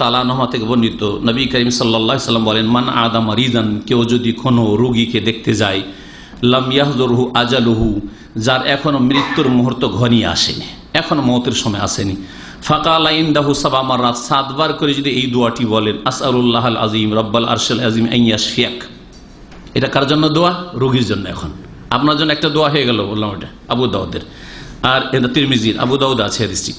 তাআলা আনহু থেকে বর্ণিত, নবী করিম সাল্লাল্লাহু আলাইহি সাল্লাম বলেন, মান আদা মারিদান, কেউ যদি কোনো রোগীকে দেখতে যায়, লাম ইয়াহজুরহু আজালুহু, যার এখনো মৃত্যুর মুহূর্ত ঘনিয়ে আসেনি, এখনো মওতের সময় আসেনি, ফাকালা ইনদাহু সাবা মাররাত, 7 বার করে যদি এই দোয়াটি বলেন, আসআলুল্লাহাল আযীম রাব্বাল আরশিল আযীম আন ইয়াশফিয়াক। এটা কার জন্য দোয়া? রোগীর জন্য। এখন আপনার জন্য একটা দোয়া হয়ে গেল, বললাম এটা আবু দাউদের, আর এটা তিরমিজির, আবু দাউদ আছে হাদিসটি।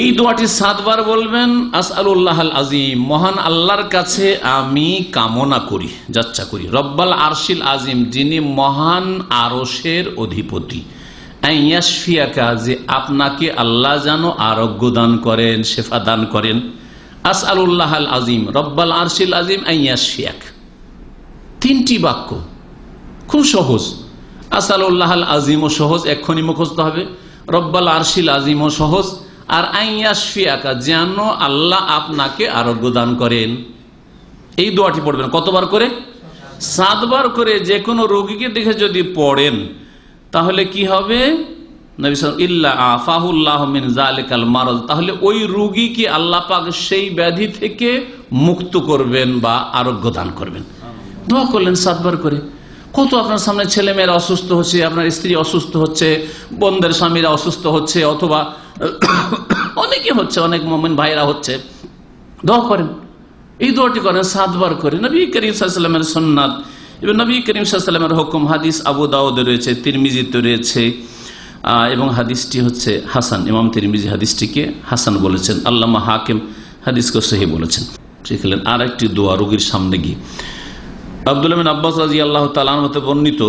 এই দোয়াটি 7 বার বলবেন, আসআলুল্লাহাল আযীম, মহান আল্লাহর কাছে আমি কামনা করি, যাচ্ছা করি, রব্বাল আরশিল আযীম, যিনি মহান আরশের অধিপতি, আন ইয়াশফিয়াকা, যে আপনাকে আল্লাহ যেন আরোগ্য দান করেন, শেফা দান করেন। আসআলুল্লাহাল আযীম রব্বাল আরশিল আযীম আন ইয়াশফিয়াক, 3টি বাক্য, খুব সহজ। আসআলুল্লাহাল আযীমও সহজ, এক্ষুনি মুখস্থ হবে, রব্বাল আরশিল আযীমও সহজ, আর আন ইয়াশফিয়াকা, যেন আল্লাহ আপনাকে আরোগ্য দান করেন। এই দোয়াটি পড়বেন কতবার করে? 7 বার করে। যে কোনো রোগীকে দেখে যদি পড়েন তাহলে কি হবে? নবী সাল্লাল্লাহু আলাইহি ওয়াসাল্লাম ইল্লা আফাহুল্লাহু মিন যালিকাল মারাদ, তাহলে ওই রোগীকে আল্লাহ পাক সেই ব্যাধি থেকে মুক্ত করবেন বা আরোগ্য দান করবেন। দোয়া করলেন 7 বার করে। কত আপনার সামনে ছেলে মেয়েরা অসুস্থ হচ্ছে, আপনার স্ত্রী অসুস্থ হচ্ছে, বোনদের স্বামীরা অসুস্থ হচ্ছে, অথবা অনেকে হচ্ছে, অনেক মুমিন ভাইরা হচ্ছে, দোয়া করেন, এই দোয়াটি করেন 7 বার করে। নবী করিম সাল্লাল্লাহু আলাইহি ওয়াসাল্লামের সুন্নাত এবং নবী করিম সাল্লাল্লাহু আলাইহি ওয়াসাল্লামের হুকুম। হাদিস আবু দাউদে রয়েছে, তিরমিজিতে রয়েছে, এবং হাদিসটি হচ্ছে হাসান। ইমাম তিরমিজি হাদিসটিকে হাসান বলেছেন, আল্লামা হাকিম হাদিসকে সহিহ বলেছেন। শিখলেন আর একটি দোয়া রোগীর সামনে গিয়ে। আব্দুল্লাহ বিন আব্বাস রাদিয়াল্লাহু তাআলা আনহু হতে বর্ণিত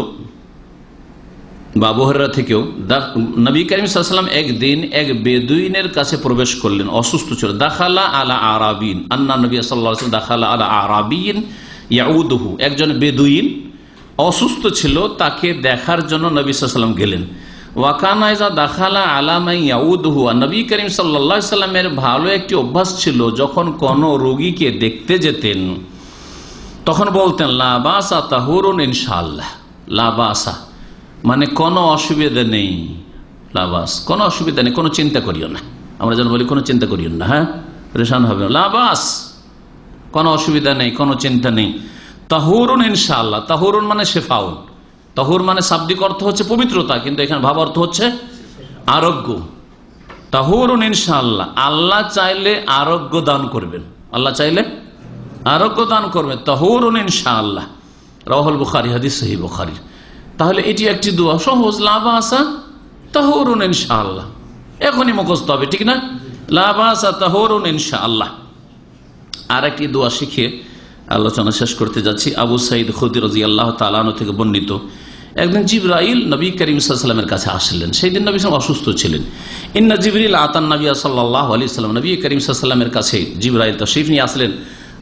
বা আবু হুরায়রা থেকেও, নবী করিম সাল্লাল্লাহু আলাইহি ওয়াসাল্লাম একদিন এক বেদুইনের কাছে প্রবেশ করলেন, অসুস্থ ছিল। দাখালা আলা আরাবিন, আন্না নবী সাল্লাল্লাহু আলাইহি ওয়াসাল্লাম দাখালা আলা আরাবিন ইয়াউদুহু, একজন বেদুইন অসুস্থ ছিল, তাকে দেখার জন্য নবী সাল্লাল্লাহু আলাইহি ওয়াসাল্লাম গেলেন। ওয়াকানা ইযা দাখালা আলা মান ইয়াউদুহু, নবী করিম সাল্লাল্লাহু আলাইহি ওয়াসাল্লামের ভালো একটি অভ্যাস ছিল, যখন কোনো রোগীকে দেখতে যেতেন তখন বলতেন লা বাসা তাহুরুন ইনশাআল্লাহ। লা বাসা মানে কোনো অসুবিধা নেই, লাবাস কোনো অসুবিধা নেই, কোনো চিন্তা করিও না। আমরা যেন বলি কোনো চিন্তা করিও না, হ্যাঁ পরেশান হবে না। লাবাস কোনো অসুবিধা নেই, কোনো চিন্তা নেই। তাহুরুন ইনশাআল্লাহ, তাহুরুন মানে শেফাউন, তাহুর মানে শাব্দিক অর্থ হচ্ছে পবিত্রতা, কিন্তু এখানে ভাব অর্থ হচ্ছে আরোগ্য। তাহুরুন ইনশাআল্লাহ, আল্লাহ চাইলে আরোগ্য দান করবেন, আল্লাহ চাইলে আরোগ্য দান করবেন। তাহুরুন ইনশাআল্লাহ, রাওয়াহুল বুখারী, হাদিস সহিহ বুখারী। তাহলে এটি একটি দোয়া, সহজ। লা বাসা তাহুরুন ইনশাআল্লাহ, এখনই মুখস্থ হবে, ঠিক না? লা বাসা তাহুরুন ইনশাআল্লাহ। আর একটি দোয়া শিখে আলোচনা শেষ করতে যাচ্ছি। আবু সাঈদ খুদরি রাদিয়াল্লাহু তাআলা আনহু থেকে বর্ণিত, একদিন জিবরাইল নবী করিম সাল্লাল্লাহু আলাইহি ওয়াসাল্লামের কাছে আসলেন। সেই দিন নবী সাল্লাল্লাহু আলাইহি ওয়াসাল্লাম অসুস্থ ছিলেন। ইন্না জিবরিল আতান নবী সাল্লাল্লাহু আলাইহি ওয়াসাল্লাম, নবী করিম সাল্লাল্লাহু আলাইহি ওয়াসাল্লামের কাছে জিবরাইল তাশরীফ নিয়ে আসলেন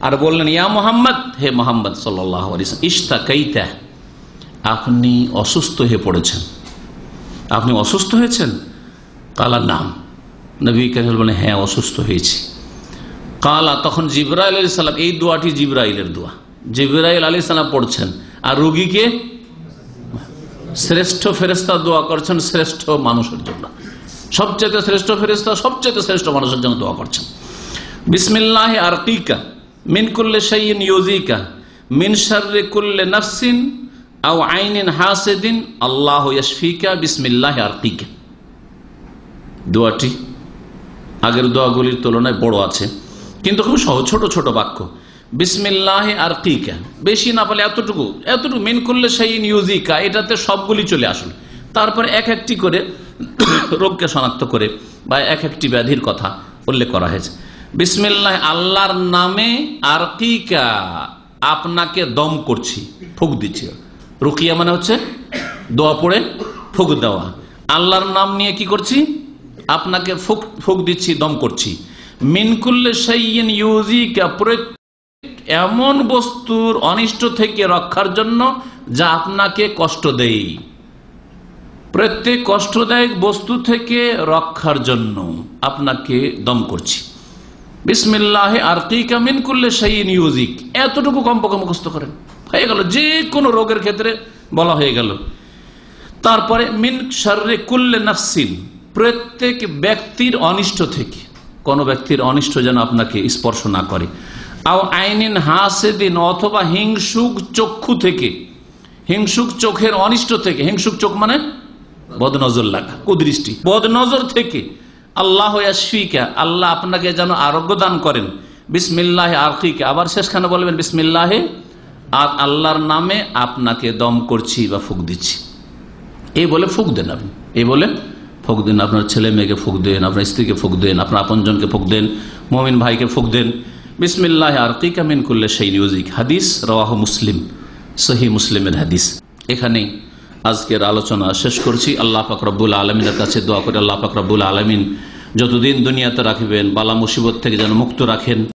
আর বললেন, ইয়া মুহাম্মদ, হে মুহাম্মদ সাল্লাল্লাহু আলাইহি ওয়াসাল্লাম, ইশতাকাইতা, আপনি অসুস্থ হয়ে পড়েছেন, আপনি অসুস্থ হয়েছেন? কালা নাম, নবী করিম বলেন, হ্যাঁ অসুস্থ হয়েছি। কালা, তখন জিবরাইল আলাইহিস সালাম, এই দোয়াটি জিবরাইলের দোয়া, জিবরাইল আলাইহিস সালাম পড়ছেন, আর রোগীকে শ্রেষ্ঠ ফেরেশতা দোয়া করছেন, শ্রেষ্ঠ মানুষের জন্য, সবচেয়ে শ্রেষ্ঠ ফেরেশতা, সবচেয়ে শ্রেষ্ঠ মানুষের জন্য দোয়া করছেন। বিসমিল্লাহি আরকিকা মিন কুল্লি শাইইন ইউযিকা মিন শাররি কুল্লি নাফসিন আও আইনিন হাসিদিন আল্লাহু ইয়াশফিকা বিসমিল্লাহি আরকিকা। দোয়াটি আগের দোয়াগুলির তুলনায় বড় আছে, কিন্তু খুব সহজ, ছোট ছোট বাক্য। বিসমিল্লাহি আরকিকা, বেশি না বলে এতটুকু, এতটুকু। মিন কুল্লি শাইইন ইউযিকা, এটাতে সবগুলি চলে আসুন। তারপর এক একটি করে রোগকে শনাক্ত করে বা এক একটি ব্যাধির কথা উল্লেখ করা হয়েছে। বিসমিল্লাহ, আল্লাহর নামে, আরকিকা, আপনাকে দম করছি, ফুঁক দিচ্ছি। রুকিয়া মানে হচ্ছে দোয়া পড়ে ফুঁক দেওয়া। আল্লাহর নাম নিয়ে কি করছি? আপনাকে ফুঁক দিচ্ছি, দম করছি। মিন কুল্লি শাইইন ইউযিকা, এমন বস্তুর অনিষ্ট থেকে রক্ষার জন্য যা আপনাকে কষ্ট দেয়, প্রত্যেক কষ্টদায়ক বস্তু থেকে রক্ষার জন্য আপনাকে দম করছি। বিসমিল্লাহি আরকিকা মিন কুল্লি শাইইন ইউযিক, এতটুকু কমপক্ষে মুখস্থ করেন, হয়ে গেল। যে কোনো রোগের ক্ষেত্রে বলা হয়ে গেল। তারপরে মিন শাররি কুল্লি নাফসিন, প্রত্যেক ব্যক্তির অনিষ্ট থেকে, কোনো ব্যক্তির অনিষ্ট যেন আপনাকে স্পর্শ না করে। আও আইনিন হাসেদিন, অথবা হিংসুক চক্ষু থেকে, হিংসুক চোখের অনিষ্ট থেকে। হিংসুক চোখ মানে বদনজর লাগা, কুদৃষ্টি, বদনজর থেকে। আল্লাহ ইয়াশফিকা, আল্লাহ আপনাকে যেন আরোগ্য দান করেন। বিসমিল্লাহ আরকিকা, আবার শেষখানে বলবেন বিসমিল্লাহ, আর আল্লাহর নামে আপনাকে দম করছি বা ফুঁক দিচ্ছি। এই বলে ফুঁক দেন আপনি, এই বলে ফুঁক দেন। আপনার ছেলে মেয়েকে ফুঁক দেন, আপনার স্ত্রীকে ফুঁক দেন, আপনার আপনজনকে ফুঁক দেন, মুমিন ভাইকে ফুঁক দেন। বিসমিল্লাহ আরকিকা মিন কুল্লি শাইইন ইউযিক। হাদিস রাওয়াহু মুসলিম, সহিহ মুসলিমের হাদিস। এখানেই আজকের আলোচনা শেষ করছি। আল্লাহ পাক রব্বুল আলামিনের কাছে দোয়া করে আল্লাহ পাক রব্বুল আলামিন যতদিন দুনিয়াতে রাখবেন বালা মুসিবত থেকে যেন মুক্ত রাখেন।